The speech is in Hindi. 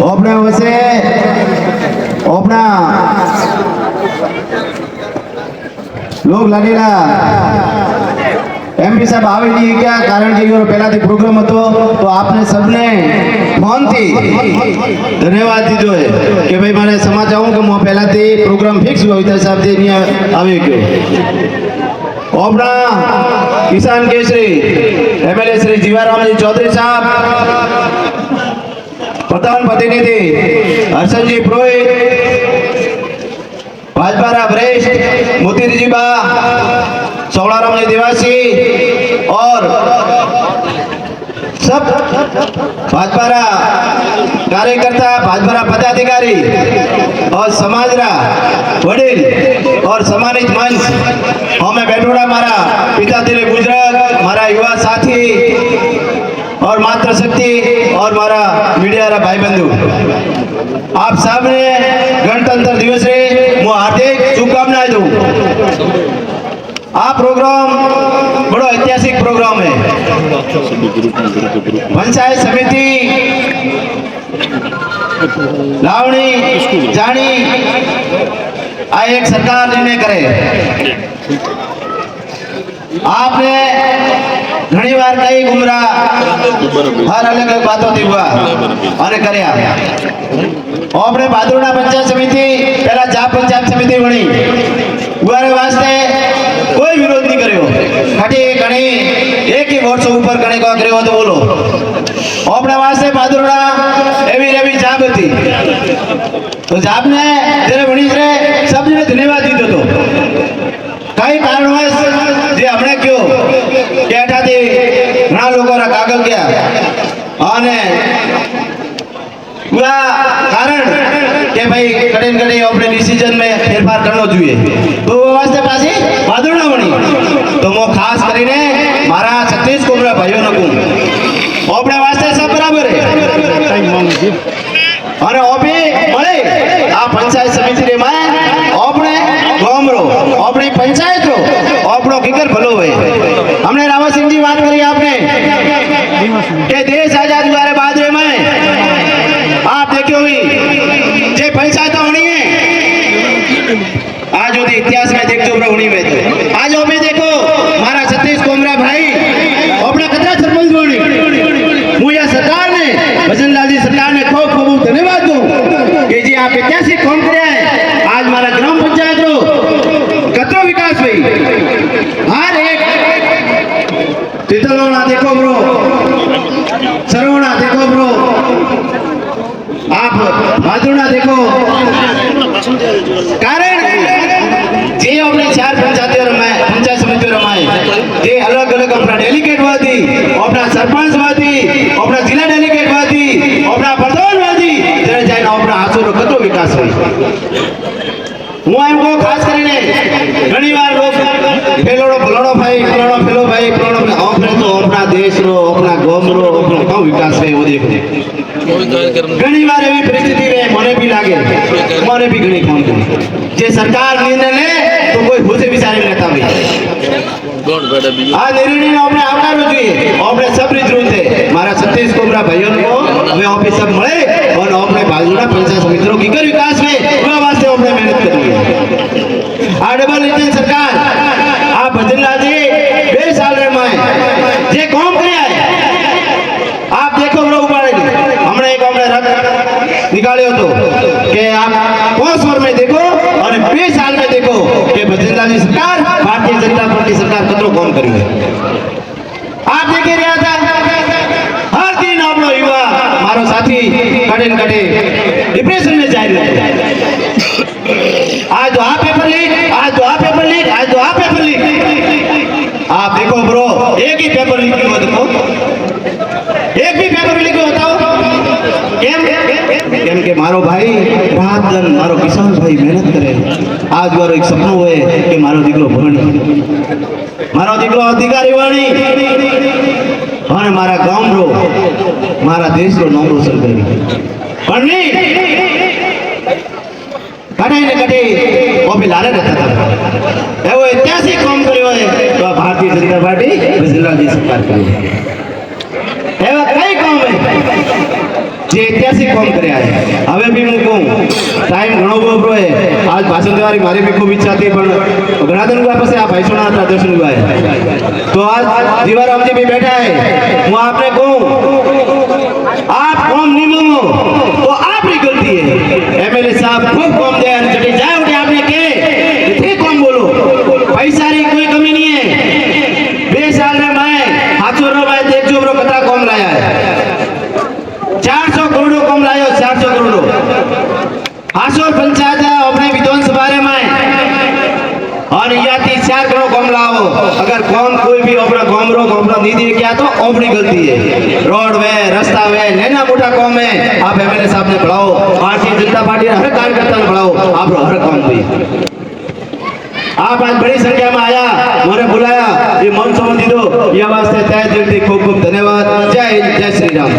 अपने वैसे अपना लोग लगेला एमपी साहब आवे नहीं क्या कारण के पहला थी प्रोग्राम तो आपने सबने फोन थी धन्यवाद दीजो है कि भाई मैंने समाचार हूँ कि मैं पहला थी प्रोग्राम फिक्स हुआ हिसाब से नहीं आवे क्यों अपना किसान केसरी एमएलए श्री जीवाराम जी चौधरी साहब प्रधान प्रतिनिधि हर्षन जी पुरोहित भाजपा वरिष्ठ मोती जी बा सौड़ाराम जी दिवासी और सब भाजपा कार्यकर्ता भाजपा पदाधिकारी और समाज वडील और सम्मानित मंच हमें बैठोड़ा मारा पिता दिले गुजरात मारा युवा साथी और मातृ शक्ति और मारा मीडिया रा भाई बंधु आप सब ने गणतंत्र दिवस रे मु हार्दिक शुभकामनाएं दूं। आ प्रोग्राम बड़ो ऐतिहासिक प्रोग्राम है। पंचायत समिति लावणी जानी आ एक सरकार निर्णय करे। आपने घनी बार कई गुमराह हर अलग अलग बातों थी हुआ और कर्या आपने भादुड़ा पंचायत समिति पहला जाप पंचायत समिति बनी गुआरे वास्ते कोई विरोध नहीं करियो खटी कणी एक ही वोट से ऊपर कणी को करियो तो बोलो अपने वास्ते भादुड़ा एवी रेवी जाप थी तो जाप ने तेरे बनी रे सब ने धन्यवाद दी तो कई कारणवश जे हमने क्यों केटा थी घणा लोगों रा कागल गया आने पूरा कारण के भाई कड़े कड़े अपने डिसीजन में फेरफार करना चाहिए तो वो वास्ते पासी भादुड़ा बनी तो वो खास करीने मारा 36 कोबरा भाइयों ने कहूं अपने वास्ते सब बराबर है अरे ओबी મળે આ પંચાયત સમિતિ રે માં આપણે ગામરો આપણી પંચાયત રો આપણો કિકર ભલો હોય हमने रामा सिंह जी बात करी आपने कि देश आजाद हुआ बाद में आप देखियो हुई जे पंचायत होनी है आज होती इतिहास में देखो बड़ा होनी में आज वो भी देखो हमारा सतीश कोमरा भाई अपना कतरा सरपंच बनी मुझे सरकार ने भजनलाल जी सरकार ने खूब खूब धन्यवाद दूं कि जी आप कैसे काम कर है आज हमारा ग्राम पंचायत रो कतरो विकास हुई हर एक तितलोना देखो ब्रो सरवणा देखो ब्रो आप भादुड़ा देखो कारण जे अपने 4 पंचायतें रमाए पंचायत समिति रमाए जे अलग अलग अपना डेलीगेट वादी अपना सरपंच वादी अपना जिला डेलीगेट वादी अपना प्रधान वादी तेरे जाए ना अपना हाथों रो कतो विकास हुई હું એમ કહું ખાસ કરીને ઘણીવાર લોક પેલોડો ભલોડો ભાઈ ફલાણો પેલો ભાઈ ફલાણો આપણે તો આપણા દેશનો આપણા ગામનો આપણો કેવો વિકાસ છે એવો દેખો ઘણીવાર એવી પરિસ્થિતિ રે મને બી લાગે મને બી ઘણી ફોન કરી જે સરકાર નિર્ણય લે તો કોઈ હોશે વિચારી લેતા હોય આ નિર્ણય આપણે આવકારવો જોઈએ આપણે સબ રીતરું છે મારા સતીશ કોબરા ભાઈઓનો હવે ઓફિસ સબ મળે અને આપણે ભાદુડા પંચાયત સમિતિનો કીકર વિકાસ છે એવા વાસ્તે આપણે મહેનત કરીએ आ डबल इंजन सरकार आ भजनलाल जी 2 साल रे में जे काम किया है आप देखो बड़ा उबाड़ेगी हमने एक हमने रथ निकालियो तो कि आप 5 वर्ष में देखो और 2 साल में देखो कि भजनलाल जी सरकार भारतीय जनता पार्टी सरकार कतरो काम करी है आप देख रहा था हर दिन आपनो युवा मारो साथी कटे कटे डिप्रेशन में जा रहे आज तो आप पेपर लीक आज तो आप पेपर लीक आज तो आप पेपर लीक आप देखो ब्रो एक ही पेपर लीक क्यों देखो एक भी पेपर लीक बताओ केम केम के मारो भाई रात दिन मारो किसान भाई मेहनत करे आज मारो एक सपनो है कि मारो दीकरो भणी मारो दीकरो अधिकारी बनी અને મારા ગામ રો મારા દેશ રો નામ રોશન કરી પણ નહીં कटे ने कटे वो भी लारे रहता था वो ऐतिहासिक काम करियो है तो भारतीय जनता पार्टी भजनलाल जी सरकार करी है कई काम है જે ઐતિહાસિક કામ કર્યા છે. હવે બી હું કહું ટાઈમ ઘણો બપરો છે. આજ ભાષણ દેવાની મારી બી ખૂબ ઈચ્છા હતી પણ ઘણા દિન ગયા પછી આ ભાઈસોના હતા દર્શન ગયા તો આજ દીવારામજી બી બેઠા છે. હું આપને કહું आप कौम निमो तो आपकी गलती है. एमएलए साहब खूब कौम दे चटी जाए उठे आपने के थे कौम बोलो पैसा री कोई कमी नहीं है. 2 साल में मैं हाथों रो मैं देखो ब्रो कतरा कौम लाया है 400 करोड़ कौम लायो 400 करोड़ हासोर पंचायत है अपने विधानसभा रे में और यहाँ 4 करोड़ कौम लाओ. अगर कौम कोई भी अपना कौम रो नहीं दे क्या तो अपनी गलती है. रोड वे रास्ता वे नैना मोटा कौम है आप एमएलए साहब ने बढ़ाओ. भारतीय जनता पार्टी हर कार्यकर्ता ने बढ़ाओ आप हर कौम भी. आप आज बड़ी संख्या में आया मोरे बुलाया ये मन समझ दो ये वास्ते तय दिल से खूब खूब धन्यवाद. जय हिंद जय श्री राम.